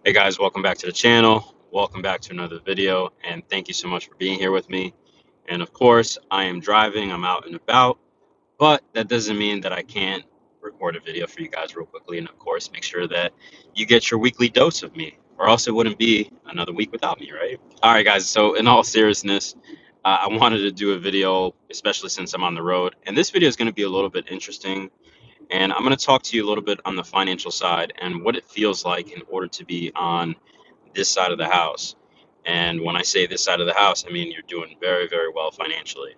Hey guys, welcome back to the channel. Welcome back to another video, and thank you so much for being here with me. And of course, I am driving, I'm out and about, but that doesn't mean that I can't record a video for you guys real quickly. And of course, make sure that you get your weekly dose of me, or else it wouldn't be another week without me, right? All right, guys, so in all seriousness, I wanted to do a video, especially since I'm on the road. And this video is going to be a little bit interesting, and I'm going to talk to you a little bit on the financial side and what it feels like in order to be on this side of the house. And when I say this side of the house, I mean you're doing very, very well financially.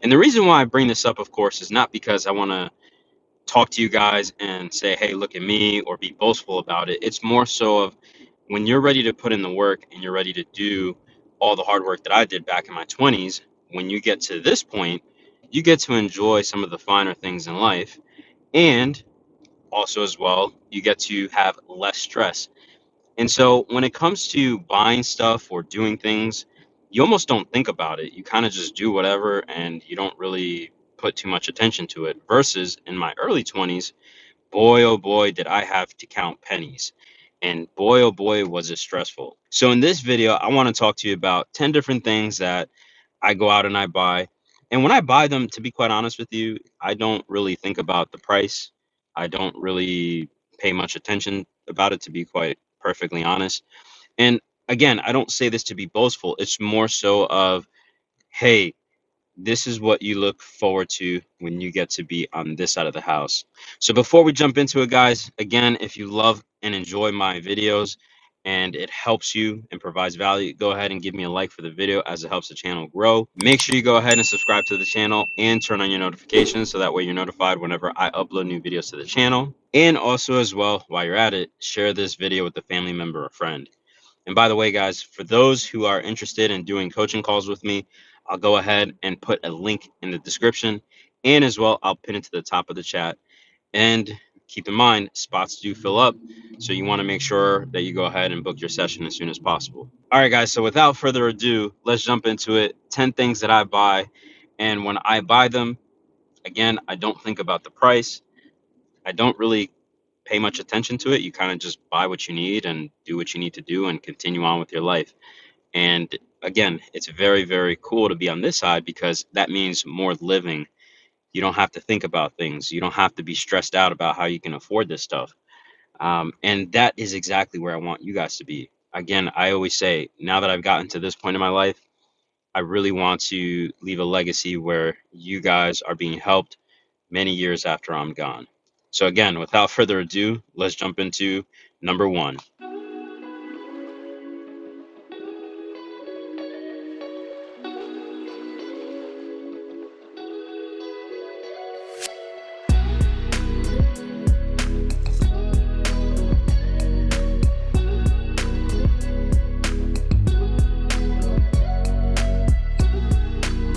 And the reason why I bring this up, of course, is not because I want to talk to you guys and say, hey, look at me, or be boastful about it. It's more so of when you're ready to put in the work and you're ready to do all the hard work that I did back in my 20s, when you get to this point, you get to enjoy some of the finer things in life. And also, as well, you get to have less stress. And so when it comes to buying stuff or doing things, you almost don't think about it. You kind of just do whatever and you don't really put too much attention to it. Versus in my early 20s, boy, oh boy, did I have to count pennies. And boy, oh boy, was it stressful. So in this video, I want to talk to you about 10 different things that I go out and I buy. And when I buy them, to be quite honest with you, I don't really think about the price. I don't really pay much attention about it, to be quite perfectly honest. And again, I don't say this to be boastful. It's more so of, hey, this is what you look forward to when you get to be on this side of the house. So before we jump into it, guys, again, if you love and enjoy my videos and it helps you and provides value, go ahead and give me a like for the video, as it helps the channel grow. Make sure you go ahead and subscribe to the channel and turn on your notifications so that way you're notified whenever I upload new videos to the channel. And also, as well, while you're at it, share this video with a family member or friend. And by the way, guys, for those who are interested in doing coaching calls with me, I'll go ahead and put a link in the description. And as well, I'll pin it to the top of the chat. And keep in mind, spots do fill up. So you want to make sure that you go ahead and book your session as soon as possible. All right, guys. So without further ado, let's jump into it. 10 things that I buy. And when I buy them, again, I don't think about the price. I don't really pay much attention to it. You kind of just buy what you need and do what you need to do and continue on with your life. And again, it's very, very cool to be on this side because that means more living. You don't have to think about things. You don't have to be stressed out about how you can afford this stuff. And that is exactly where I want you guys to be. Again, I always say, now that I've gotten to this point in my life, I really want to leave a legacy where you guys are being helped many years after I'm gone. So again, without further ado, let's jump into number one.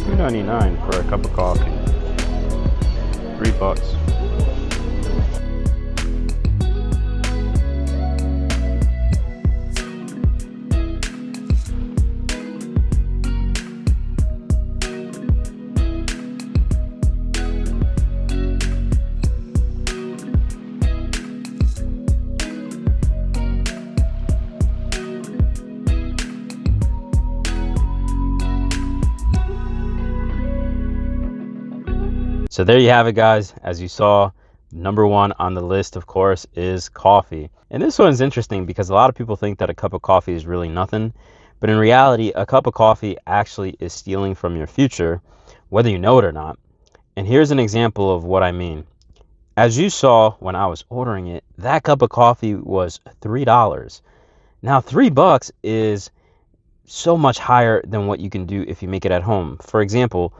$2.99 for a cup of coffee. $3. So there you have it, guys. As you saw, number one on the list, of course, is coffee. And this one's interesting because a lot of people think that a cup of coffee is really nothing. But in reality, a cup of coffee actually is stealing from your future, whether you know it or not. And here's an example of what I mean. As you saw when I was ordering it, that cup of coffee was $3. Now, $3 is so much higher than what you can do if you make it at home. For example,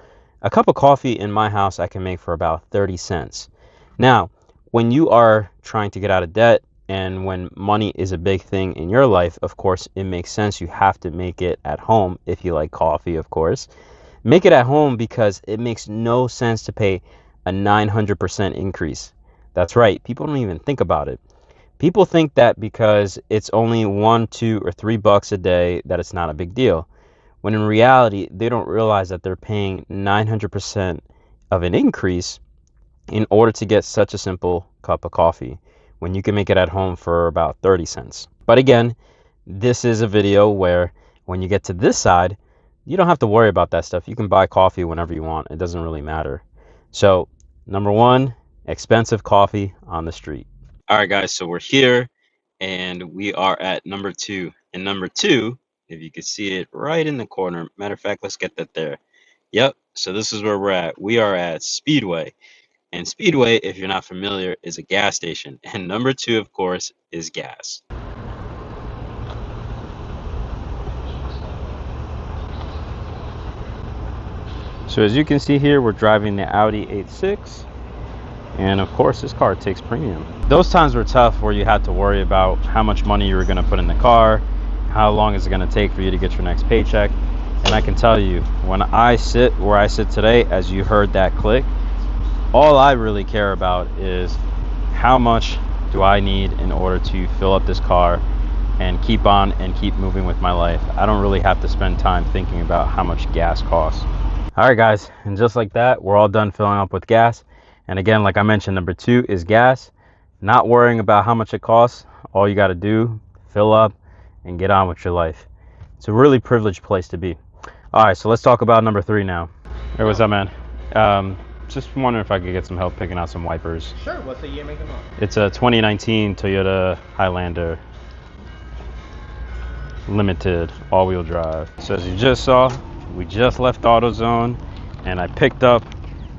a cup of coffee in my house I can make for about 30 cents. Now, when you are trying to get out of debt and when money is a big thing in your life, of course, it makes sense you have to make it at home if you like coffee, of course. Make it at home because it makes no sense to pay a 900% increase. That's right. People don't even think about it. People think that because it's only $1, $2, or $3 a day that it's not a big deal. When in reality, they don't realize that they're paying 900% of an increase in order to get such a simple cup of coffee when you can make it at home for about 30 cents. But again, this is a video where when you get to this side, you don't have to worry about that stuff. You can buy coffee whenever you want. It doesn't really matter. So, number one, expensive coffee on the street. All right, guys, so we're here and we are at number two. And number two, if you can see it right in the corner, matter of fact, let's get that there. Yep, so this is where we're at. We are at Speedway. And Speedway, if you're not familiar, is a gas station. And number two, of course, is gas. So as you can see here, we're driving the Audi 8.6. And of course, this car takes premium. Those times were tough where you had to worry about how much money you were going to put in the car, how long is it going to take for you to get your next paycheck. And I can tell you, when I sit where I sit today, as you heard that click, all I really care about is how much do I need in order to fill up this car and keep on and keep moving with my life. I don't really have to spend time thinking about how much gas costs. All right, guys, and just like that, we're all done filling up with gas. And again, like I mentioned, number two is gas. Not worrying about how much it costs. All you got to do, fill up and get on with your life. It's a really privileged place to be. All right, so let's talk about number three now. Hey, what's up, man? Just wondering if I could get some help picking out some wipers. Sure, what's the year, make, and model? It's a 2019 Toyota Highlander Limited all-wheel drive. So as you just saw, we just left AutoZone and I picked up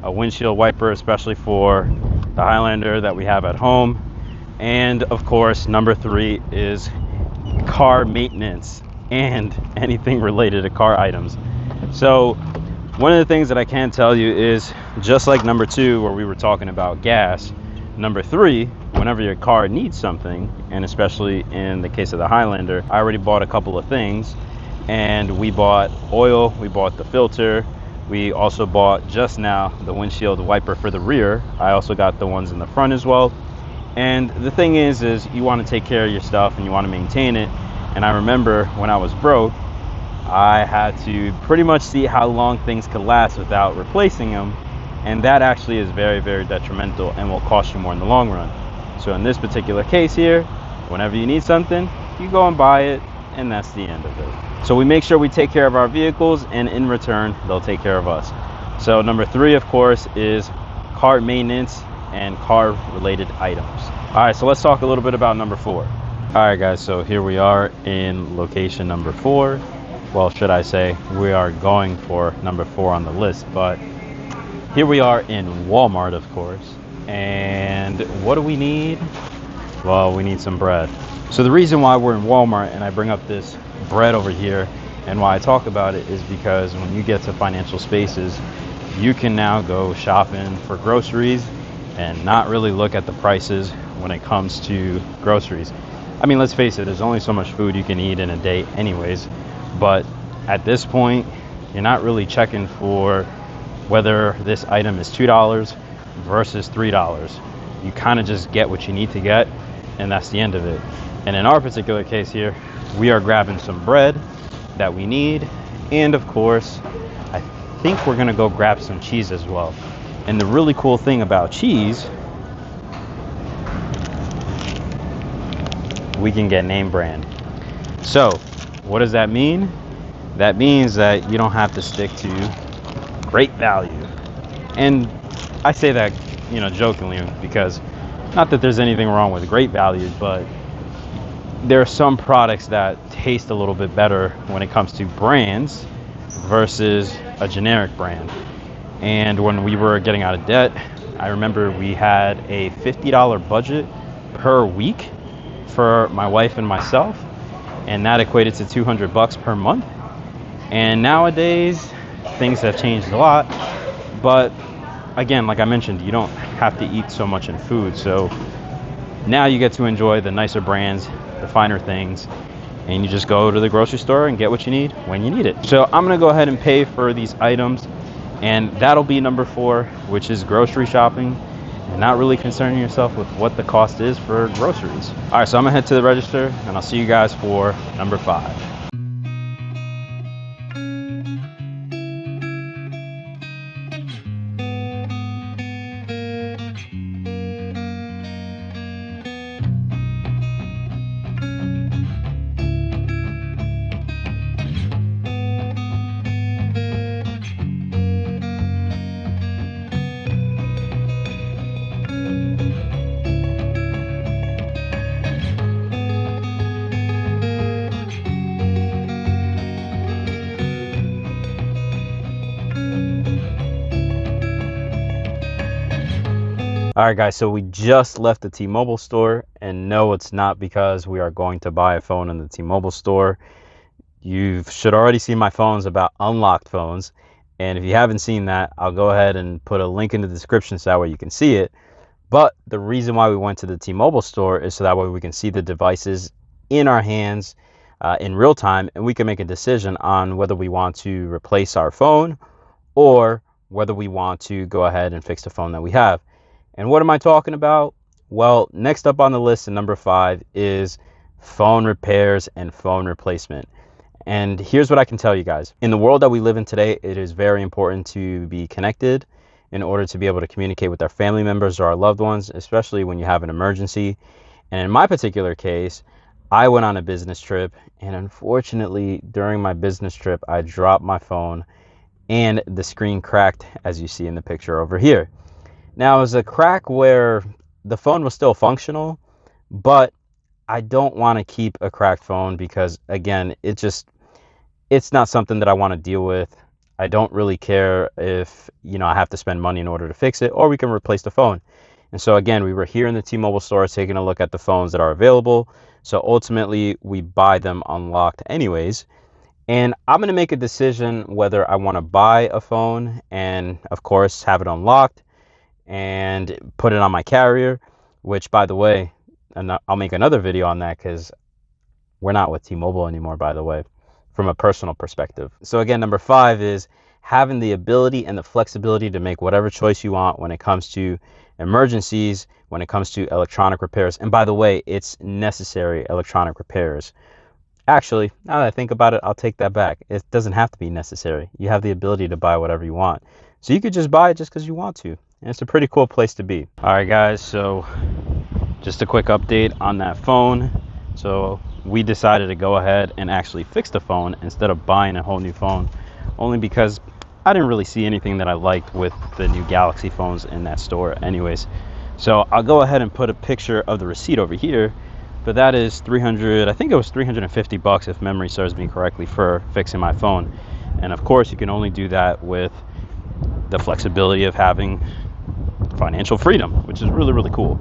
a windshield wiper, especially for the Highlander that we have at home. And of course, number three is car maintenance and anything related to car items. So one of the things that I can tell you is, just like number two where we were talking about gas, number three, whenever your car needs something, and especially in the case of the Highlander, I already bought a couple of things. And we bought oil, we bought the filter, we also bought just now the windshield wiper for the rear. I also got the ones in the front as well. And the thing is you want to take care of your stuff and you want to maintain it. And I remember when I was broke, I had to pretty much see how long things could last without replacing them. And that actually is very, very detrimental and will cost you more in the long run. So in this particular case here, whenever you need something, you go and buy it, and that's the end of it. So we make sure we take care of our vehicles, and in return, they'll take care of us. So number three, of course, is car maintenance and car related items. All right, so let's talk a little bit about number four. All right, guys, so here we are in location number four. Well, should I say, we are going for number four on the list, but here we are in Walmart, of course. And what do we need? Well, we need some bread. So the reason why we're in Walmart and I bring up this bread over here and why I talk about it is because when you get to financial spaces, you can now go shopping for groceries and not really look at the prices when it comes to groceries. I mean, let's face it, there's only so much food you can eat in a day anyways. But at this point, you're not really checking for whether this item is $2 versus $3. You kind of just get what you need to get, and that's the end of it. And in our particular case here, we are grabbing some bread that we need, and of course, I think we're gonna go grab some cheese as well. And the really cool thing about cheese, we can get name brand. So what does that mean? That means that you don't have to stick to great value. And I say that, jokingly, because not that there's anything wrong with great value, but there are some products that taste a little bit better when it comes to brands versus a generic brand. And when we were getting out of debt, I remember we had a $50 budget per week for my wife and myself, and that equated to $200 per month. And nowadays things have changed a lot, but again, like I mentioned, you don't have to eat so much in food. So now you get to enjoy the nicer brands, the finer things, and you just go to the grocery store and get what you need when you need it. So I'm gonna go ahead and pay for these items, and that'll be number four, which is grocery shopping and not really concerning yourself with what the cost is for groceries. All right, so I'm gonna head to the register and I'll see you guys for number five. All right, guys, so we just left the T-Mobile store, and no, it's not because we are going to buy a phone in the T-Mobile store. You should already see my phones about unlocked phones, and if you haven't seen that, I'll go ahead and put a link in the description so that way you can see it. But the reason why we went to the T-Mobile store is so that way we can see the devices in our hands in real time, and we can make a decision on whether we want to replace our phone or whether we want to go ahead and fix the phone that we have. And what am I talking about? Well, next up on the list, and number 5 is phone repairs and phone replacement. And here's what I can tell you guys. In the world that we live in today, it is very important to be connected in order to be able to communicate with our family members or our loved ones, especially when you have an emergency. And in my particular case, I went on a business trip, and unfortunately, during my business trip, I dropped my phone and the screen cracked, as you see in the picture over here. Now, it was a crack where the phone was still functional, but I don't want to keep a cracked phone because, again, it's not something that I want to deal with. I don't really care if, I have to spend money in order to fix it, or we can replace the phone. And so again, we were here in the T-Mobile store taking a look at the phones that are available. So ultimately, we buy them unlocked anyways. And I'm going to make a decision whether I want to buy a phone and, of course, have it unlocked and put it on my carrier, which, by the way, and I'll make another video on that because we're not with T-Mobile anymore, by the way, from a personal perspective. So again, number 5 is having the ability and the flexibility to make whatever choice you want when it comes to emergencies, when it comes to electronic repairs. And by the way, it's necessary electronic repairs. Actually, now that I think about it, I'll take that back. It doesn't have to be necessary. You have the ability to buy whatever you want. So you could just buy it just because you want to. And it's a pretty cool place to be. All right, guys, so just a quick update on that phone. So we decided to go ahead and actually fix the phone instead of buying a whole new phone, only because I didn't really see anything that I liked with the new Galaxy phones in that store anyways. So I'll go ahead and put a picture of the receipt over here, but that is I think it was $350 if memory serves me correctly for fixing my phone. And of course, you can only do that with the flexibility of having financial freedom, which is really, really cool.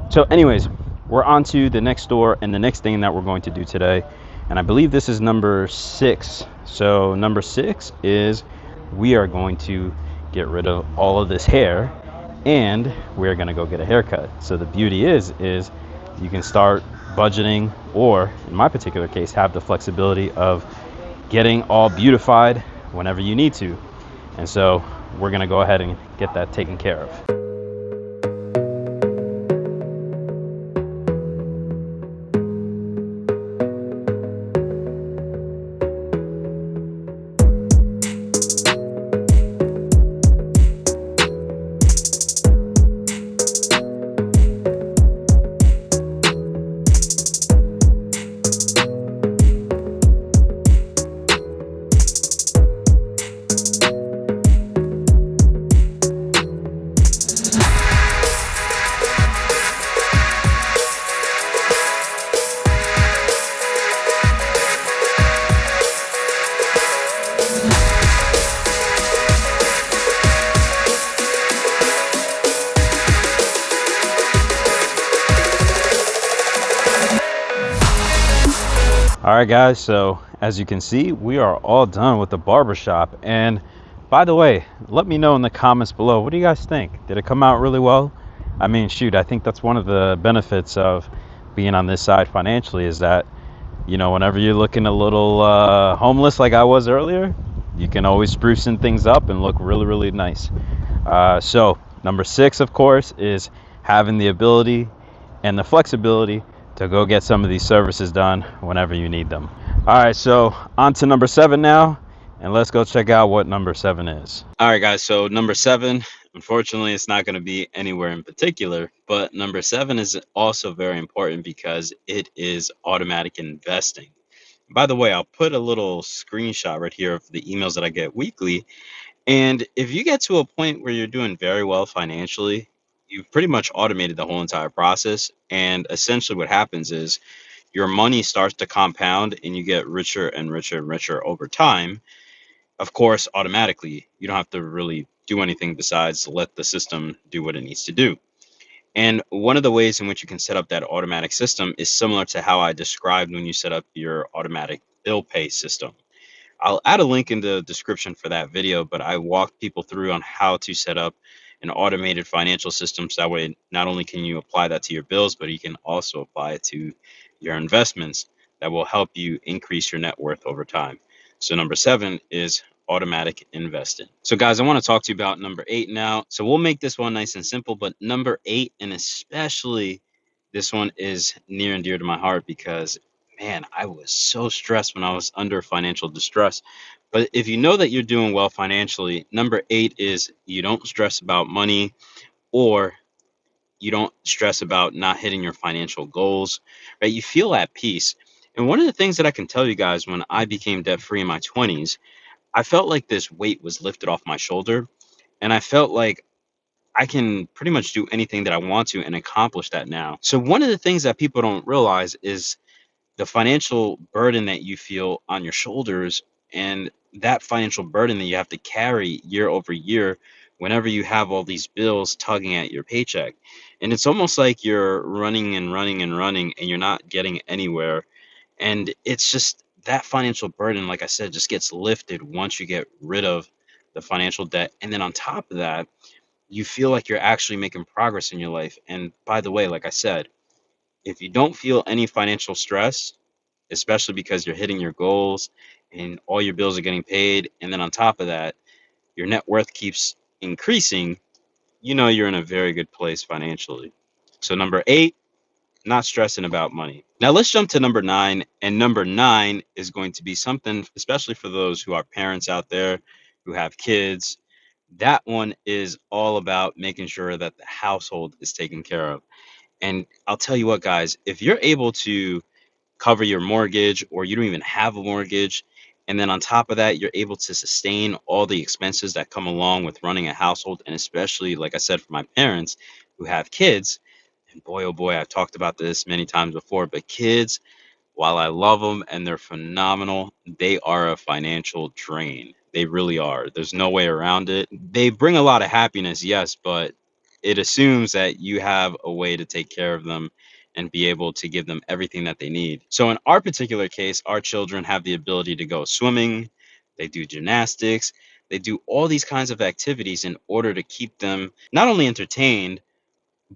So anyways, we're on to the next store and the next thing that we're going to do today. And I believe this is number 6. So number 6 is we are going to get rid of all of this hair and we're going to go get a haircut. So the beauty is you can start budgeting, or in my particular case, have the flexibility of getting all beautified whenever you need to. And so we're going to go ahead and get that taken care of. All right, guys, so as you can see, we are all done with the barbershop. And by the way, let me know in the comments below, what do you guys think? Did it come out really well? I mean, shoot, I think that's one of the benefits of being on this side financially is that, whenever you're looking a little homeless like I was earlier, you can always sprucing things up and look really, really nice. So number 6, of course, is having the ability and the flexibility to go get some of these services done whenever you need them. All right, so on to number 7 now, and let's go check out what number 7 is. All right, guys, so number 7, unfortunately, it's not going to be anywhere in particular, but number 7 is also very important because it is automatic investing. By the way, I'll put a little screenshot right here of the emails that I get weekly. And if you get to a point where you're doing very well financially, you've pretty much automated the whole entire process. And essentially what happens is your money starts to compound and you get richer and richer and richer over time. Of course, automatically, you don't have to really do anything besides let the system do what it needs to do. And one of the ways in which you can set up that automatic system is similar to how I described when you set up your automatic bill pay system. I'll add a link in the description for that video, but I walked people through on how to set up an automated financial system. So that way, not only can you apply that to your bills, but you can also apply it to your investments that will help you increase your net worth over time. So number 7 is automatic investing. So guys, I want to talk to you about number 8 now. So we'll make this one nice and simple, but number 8, and especially this one, is near and dear to my heart because man, I was so stressed when I was under financial distress. But if you know that you're doing well financially, number 8 is you don't stress about money, or you don't stress about not hitting your financial goals, right? You feel at peace. And one of the things that I can tell you guys, when I became debt free in my 20s, I felt like this weight was lifted off my shoulder. And I felt like I can pretty much do anything that I want to and accomplish that now. So, one of the things that people don't realize is the financial burden that you feel on your shoulders, and that financial burden that you have to carry year over year whenever you have all these bills tugging at your paycheck. And it's almost like you're running and running and running and you're not getting anywhere. And it's just that financial burden, like I said, just gets lifted once you get rid of the financial debt. And then on top of that, you feel like you're actually making progress in your life. And by the way, like I said, if you don't feel any financial stress, especially because you're hitting your goals and all your bills are getting paid, and then on top of that, your net worth keeps increasing, you know you're in a very good place financially. So number 8, not stressing about money. Now let's jump to number 9, and number 9 is going to be something, especially for those who are parents out there who have kids. That one is all about making sure that the household is taken care of. And I'll tell you what, guys, if you're able to cover your mortgage, or you don't even have a mortgage, and then on top of that, you're able to sustain all the expenses that come along with running a household, and especially, like I said, for my parents who have kids, and boy, oh boy, I've talked about this many times before, but kids, while I love them and they're phenomenal, they are a financial drain. They really are. There's no way around it. They bring a lot of happiness, yes, but it assumes that you have a way to take care of them and be able to give them everything that they need. So in our particular case, our children have the ability to go swimming, they do gymnastics, they do all these kinds of activities in order to keep them not only entertained,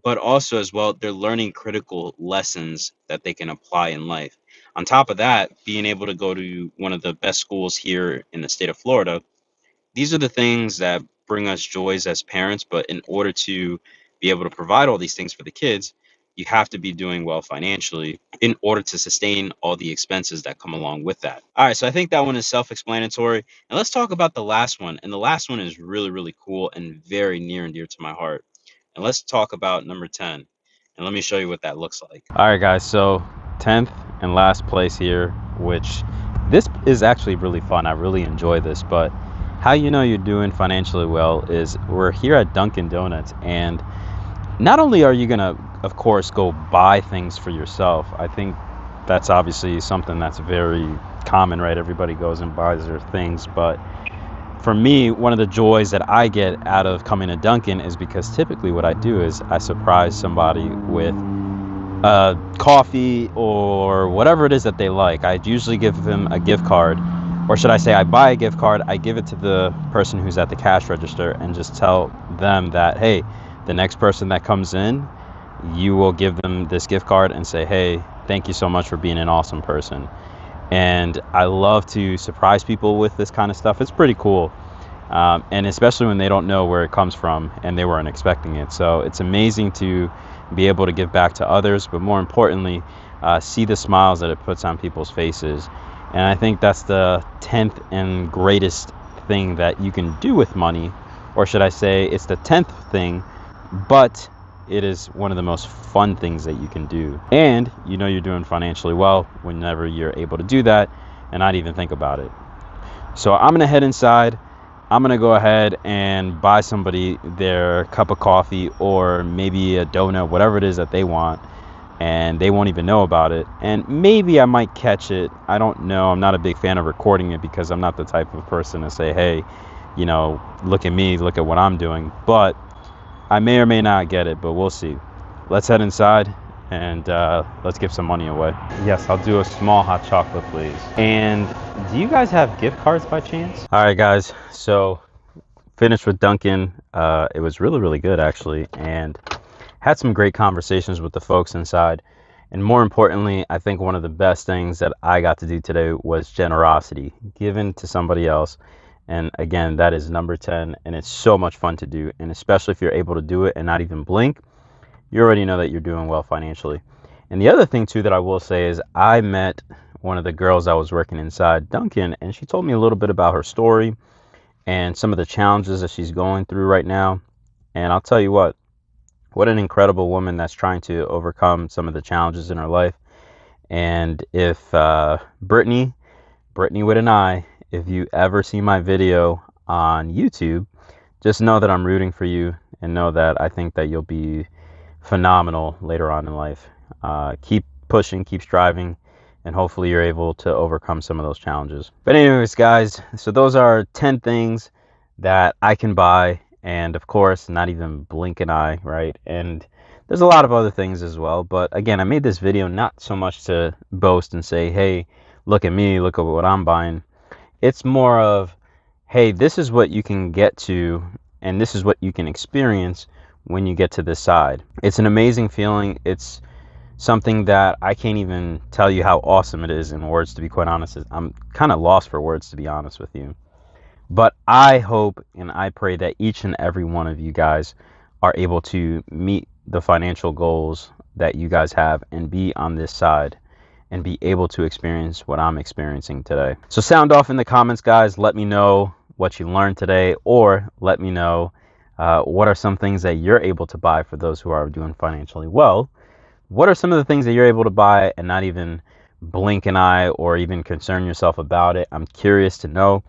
but also as well, they're learning critical lessons that they can apply in life. On top of that, being able to go to one of the best schools here in the state of Florida, these are the things that bring us joys as parents. But in order to be able to provide all these things for the kids, you have to be doing well financially in order to sustain all the expenses that come along with that. All right, so I think that one is self-explanatory. And let's talk about the last one. And the last one is really, really cool and very near and dear to my heart. And let's talk about number 10. And let me show you what that looks like. All right, guys. So 10th and last place here, which this is actually really fun. I really enjoy this. But how you know you're doing financially well is we're here at Dunkin' Donuts. And not only are you going to, of course, go buy things for yourself. I think that's obviously something that's very common, right? Everybody goes and buys their things. But for me, one of the joys that I get out of coming to Dunkin' is because typically what I do is I surprise somebody with coffee or whatever it is that they like. I usually give them a gift card, or should I say I buy a gift card, I give it to the person who's at the cash register and just tell them that, hey, the next person that comes in, you will give them this gift card and say, hey, thank you so much for being an awesome person. And I love to surprise people with this kind of stuff. It's pretty cool. And especially when they don't know where it comes from and they weren't expecting it. So it's amazing to be able to give back to others, but more importantly, see the smiles that it puts on people's faces. And I think that's the 10th and greatest thing that you can do with money. Or should I say it's the 10th thing, but it is one of the most fun things that you can do. And you know you're doing financially well whenever you're able to do that and not even think about it. So I'm going to head inside. I'm going to go ahead and buy somebody their cup of coffee or maybe a donut, whatever it is that they want, and they won't even know about it. And maybe I might catch it. I don't know. I'm not a big fan of recording it because I'm not the type of person to say, hey, you know, look at me, look at what I'm doing. But I may or may not get it, but we'll see. Let's head inside and let's give some money away. Yes, I'll do a small hot chocolate, please. And do you guys have gift cards by chance? All right, guys. So finished with Dunkin'. It was really, really good, actually. And had some great conversations with the folks inside. And more importantly, I think one of the best things that I got to do today was generosity, given to somebody else. And again, that is number 10, and it's so much fun to do. And especially if you're able to do it and not even blink, you already know that you're doing well financially. And the other thing too that I will say is I met one of the girls that was working inside Dunkin', and she told me a little bit about her story and some of the challenges that she's going through right now. And I'll tell you what an incredible woman that's trying to overcome some of the challenges in her life. And if Brittany with an I, if you ever see my video on YouTube, just know that I'm rooting for you, and know that I think that you'll be phenomenal later on in life. Keep pushing, keep striving, and hopefully you're able to overcome some of those challenges. But anyways, guys, so those are 10 things that I can buy, and of course, not even blink an eye, right? And there's a lot of other things as well. But again, I made this video not so much to boast and say, hey, look at me, look at what I'm buying. It's more of, hey, this is what you can get to, and this is what you can experience when you get to this side. It's an amazing feeling. It's something that I can't even tell you how awesome it is in words, to be quite honest. I'm kind of lost for words, to be honest with you. But I hope and I pray that each and every one of you guys are able to meet the financial goals that you guys have and be on this side and be able to experience what I'm experiencing today. So sound off in the comments, guys. Let me know what you learned today, or let me know what are some things that you're able to buy for those who are doing financially well. What are some of the things that you're able to buy and not even blink an eye or even concern yourself about it? I'm curious to know.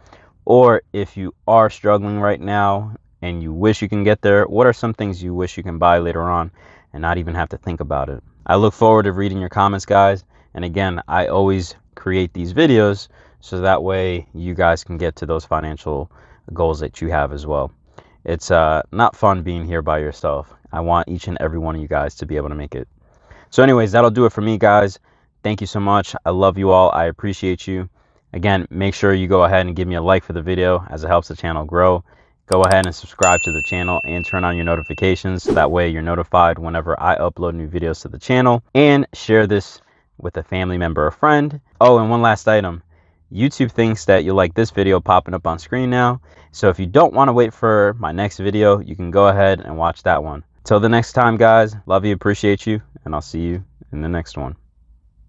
Or if you are struggling right now and you wish you can get there, what are some things you wish you can buy later on and not even have to think about it? I look forward to reading your comments, guys. And again, I always create these videos so that way you guys can get to those financial goals that you have as well. It's not fun being here by yourself. I want each and every one of you guys to be able to make it. So anyways, that'll do it for me, guys. Thank you so much. I love you all. I appreciate you. Again, make sure you go ahead and give me a like for the video, as it helps the channel grow. Go ahead and subscribe to the channel and turn on your notifications so that way you're notified whenever I upload new videos to the channel. And share this with a family member or friend. Oh, and one last item. YouTube thinks that you like this video popping up on screen now. So if you don't want to wait for my next video, you can go ahead and watch that one. Till the next time, guys, love you, appreciate you, and I'll see you in the next one.